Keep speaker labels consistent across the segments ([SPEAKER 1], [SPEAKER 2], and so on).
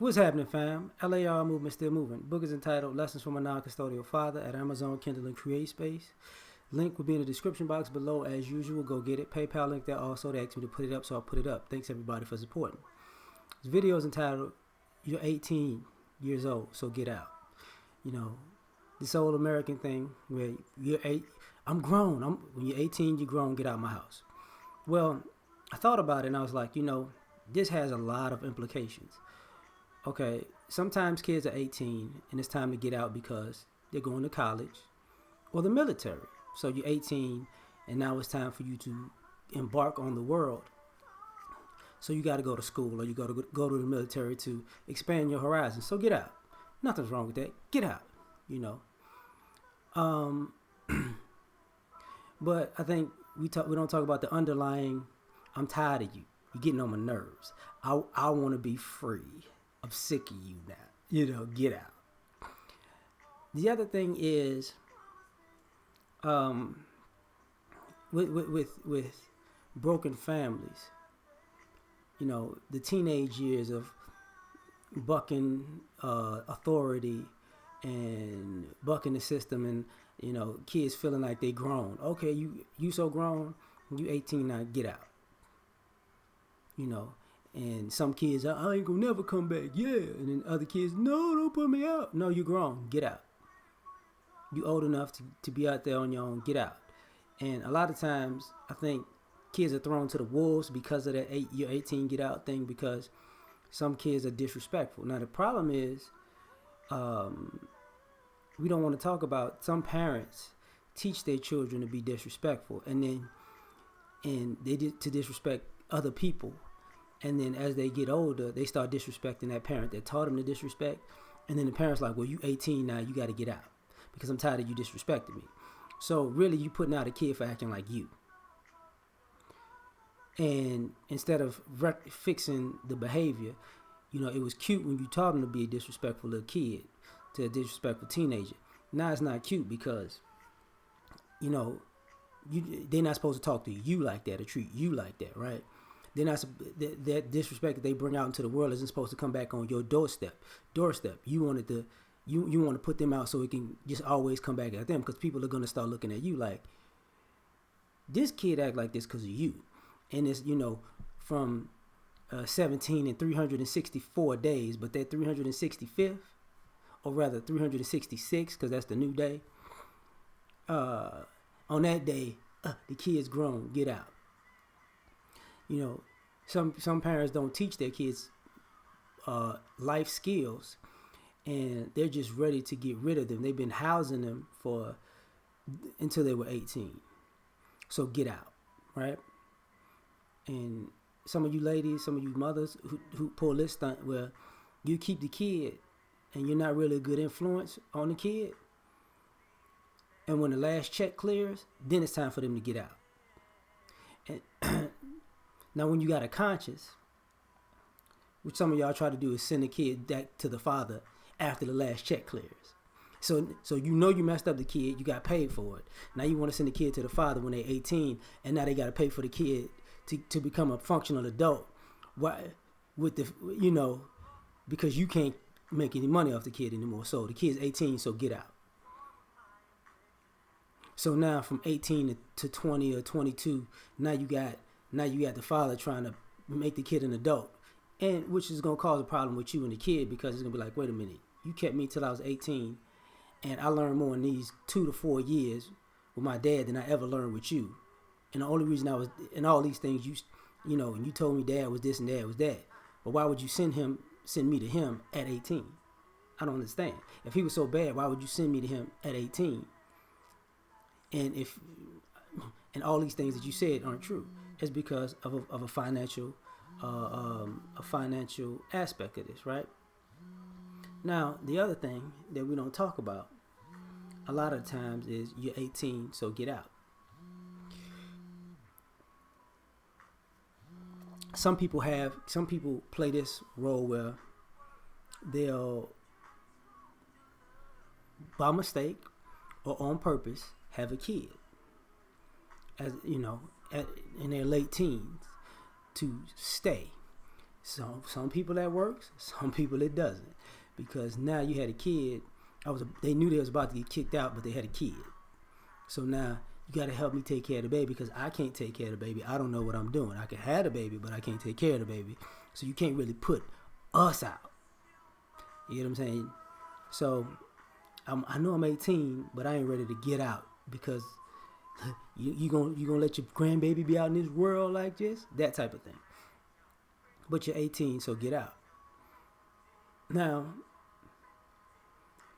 [SPEAKER 1] What's happening, fam? L.A.R. movement still moving. Book is entitled Lessons from a Non-Custodial Father at Amazon, Kindle, and Create Space. Link will be in the description box below as usual. Go get it. PayPal link there also. They asked me to put it up, so I'll put it up. Thanks everybody for supporting. This video is entitled You're 18 years old, so get out. You know, this old American thing where I'm grown. When you're 18, you're grown, get out of my house. Well, I thought about it and I was like, this has a lot of implications. Okay, sometimes kids are 18 and it's time to get out because they're going to college or the military. So you're 18 and now it's time for you to embark on the world. So you got to go to school or you got to go to the military to expand your horizons. So get out. Nothing's wrong with that. Get out, But I think we don't talk about the underlying, I'm tired of you. You're getting on my nerves. I want to be free. I'm sick of you now. Get out. The other thing is, with broken families, the teenage years of bucking authority and bucking the system, and kids feeling like they grown. Okay, you so grown. You 18 now. Get out. And some kids, I ain't gonna never come back, yeah. And then other kids, no, don't put me out. No, you grown, get out. You old enough to be out there on your own, get out. And a lot of times, I think kids are thrown to the wolves because of that you're 18, get out thing, because some kids are disrespectful. Now, the problem is, we don't want to talk about some parents teach their children to be disrespectful, and they to disrespect other people. And then as they get older, they start disrespecting that parent that taught them to disrespect. And then the parent's like, well, you 18 now, you got to get out because I'm tired of you disrespecting me. So really, you putting out a kid for acting like you. And instead of fixing the behavior, it was cute when you taught them to be a disrespectful little kid to a disrespectful teenager. Now it's not cute because, they're not supposed to talk to you like that or treat you like that, right? They're not, that disrespect that they bring out into the world isn't supposed to come back on your doorstep. You wanted to, you want to put them out so it can just always come back at them, because people are going to start looking at you like, this kid act like this because of you. And it's, from 17 and 364 days, but that 365th, or rather 366, because that's the new day, on that day, the kid's grown, get out. Some parents don't teach their kids life skills, and they're just ready to get rid of them. They've been housing them until they were 18. So get out, right? And some of you ladies, some of you mothers who pull this stunt where you keep the kid and you're not really a good influence on the kid, and when the last check clears, then it's time for them to get out. And now, when you got a conscience, which some of y'all try to do is send the kid back to the father after the last check clears. So you messed up the kid, you got paid for it. Now you want to send the kid to the father when they're 18, and now they got to pay for the kid to become a functional adult. Why? Because you can't make any money off the kid anymore. So the kid's 18, so get out. So now from 18 to 20 or 22, now you got the father trying to make the kid an adult, and which is going to cause a problem with you and the kid, because it's going to be like, wait a minute, you kept me till I was 18, and I learned more in these 2 to 4 years with my dad than I ever learned with you. And the only reason I was in all these things, and you told me dad was this and dad was that. But why would you send me to him at 18? I don't understand. If he was so bad, why would you send me to him at 18? And all these things that you said aren't true. It's because of a financial aspect of this, right? Now, the other thing that we don't talk about a lot of times is you're 18, so get out. Some people play this role where they'll, by mistake or on purpose, have a kid, as in their late teens, to stay. Some people that works, some people it doesn't, because now you had a kid. They knew they was about to get kicked out, but they had a kid. So now you got to help me take care of the baby because I can't take care of the baby. I don't know what I'm doing. I can have the baby, but I can't take care of the baby. So you can't really put us out. You know what I'm saying? So I know I'm 18, but I ain't ready to get out because you gonna let your grandbaby be out in this world like this? That type of thing. But you're 18, so get out. Now,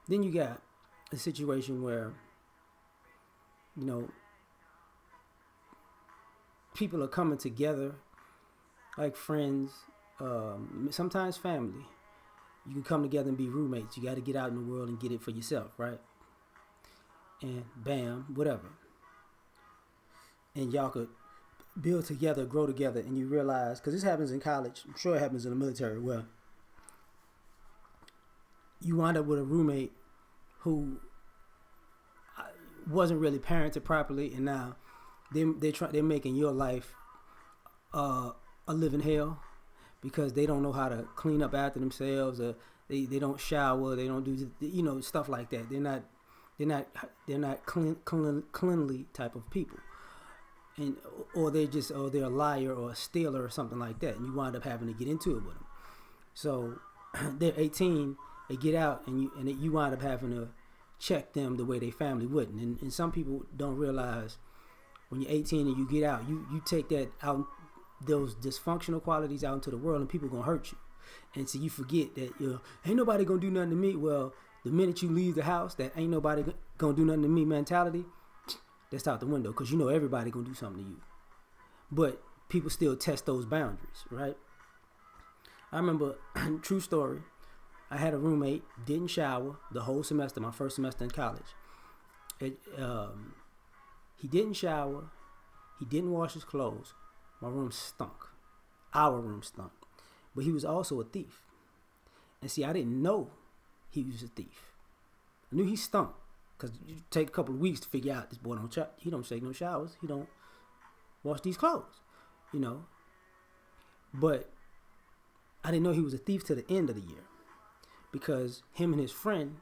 [SPEAKER 1] then you got a situation where, you know, people are coming together like friends, sometimes family. You can come together and be roommates. You got to get out in the world and get it for yourself, right? And bam, whatever. And y'all could build together, grow together, and you realize, because this happens in college, I'm sure it happens in the military, where you wind up with a roommate who wasn't really parented properly, and now they're making your life a living hell because they don't know how to clean up after themselves, or they don't shower, they don't do stuff like that. They're not cleanly type of people, or they're a liar or a stealer or something like that, and you wind up having to get into it with them. So they're 18, they get out, and you wind up having to check them the way their family wouldn't. And some people don't realize when you're 18 and you get out, you take that out, those dysfunctional qualities out into the world, and people gonna hurt you. And so you forget that ain't nobody gonna do nothing to me. Well, the minute you leave the house, that ain't nobody gonna do nothing to me mentality, that's out the window, because you know everybody gonna do something to you. But people still test those boundaries, right? I remember, true story, I had a roommate, didn't shower the whole semester, my first semester in college. He didn't shower, he didn't wash his clothes. My room stunk. Our room stunk. But he was also a thief. And see, I didn't know he was a thief. I knew he stunk, because you take a couple of weeks to figure out this boy he don't take no showers. He don't wash these clothes, But I didn't know he was a thief to the end of the year, because him and his friend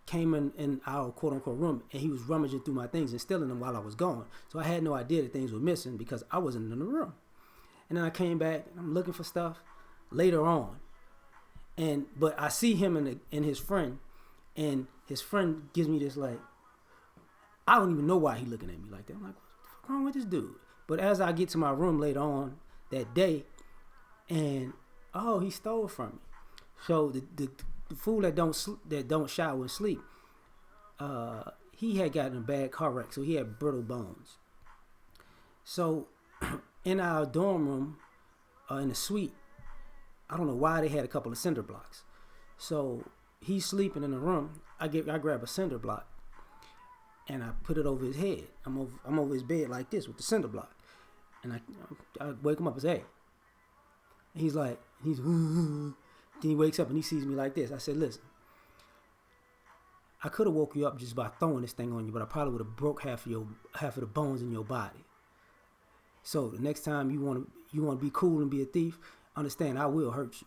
[SPEAKER 1] came in our quote-unquote room, and he was rummaging through my things and stealing them while I was gone. So I had no idea that things were missing because I wasn't in the room. And then I came back, and I'm looking for stuff later on. But I see him and his friend, and his friend gives me this, like, I don't even know why he looking at me like that. I'm like, what's wrong with this dude? But as I get to my room later on that day, and he stole from me. So the fool that don't shower and sleep, he had gotten a bad car wreck, so he had brittle bones. So in our dorm room, in the suite, I don't know why they had a couple of cinder blocks. So he's sleeping in the room. I grab a cinder block and I put it over his head. I'm over his bed like this with the cinder block, and I wake him up and say, hey. And he's like, then he wakes up and he sees me like this. I said, listen, I could have woke you up just by throwing this thing on you, but I probably would have broke half of the bones in your body. So the next time you want to be cool and be a thief, understand I will hurt you.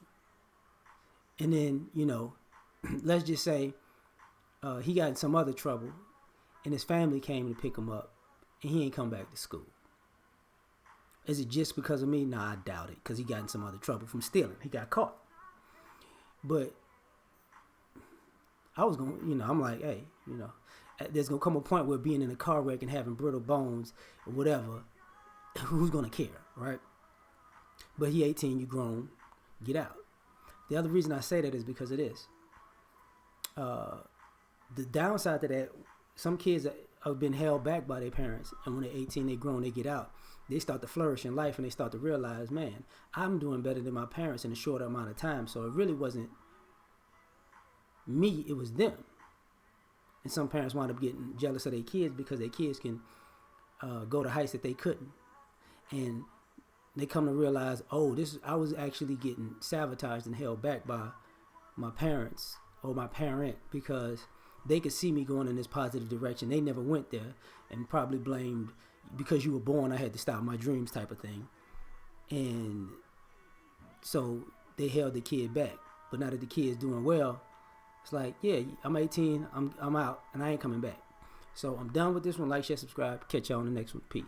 [SPEAKER 1] And then, let's just say he got in some other trouble and his family came to pick him up and he ain't come back to school. Is it just because of me? Nah, I doubt it, because he got in some other trouble from stealing. He got caught. But I was going, I'm like, hey, there's going to come a point where being in a car wreck and having brittle bones or whatever, who's going to care, right? But he 18, you grown, get out. The other reason I say that is because of this. The downside to that, some kids have been held back by their parents, and when they're 18, they grown, they get out. They start to flourish in life, and they start to realize, man, I'm doing better than my parents in a short amount of time. So it really wasn't me, it was them. And some parents wind up getting jealous of their kids because their kids can go to heights that they couldn't. And they come to realize, I was actually getting sabotaged and held back by my parents or my parent, because they could see me going in this positive direction. They never went there, and probably blamed, because you were born, I had to stop my dreams type of thing. And So they held the kid back. But now that the kid's doing well, it's like, yeah, I'm 18, I'm out, and I ain't coming back. So I'm done with this one. Like, share, subscribe. Catch y'all on the next one. Peace.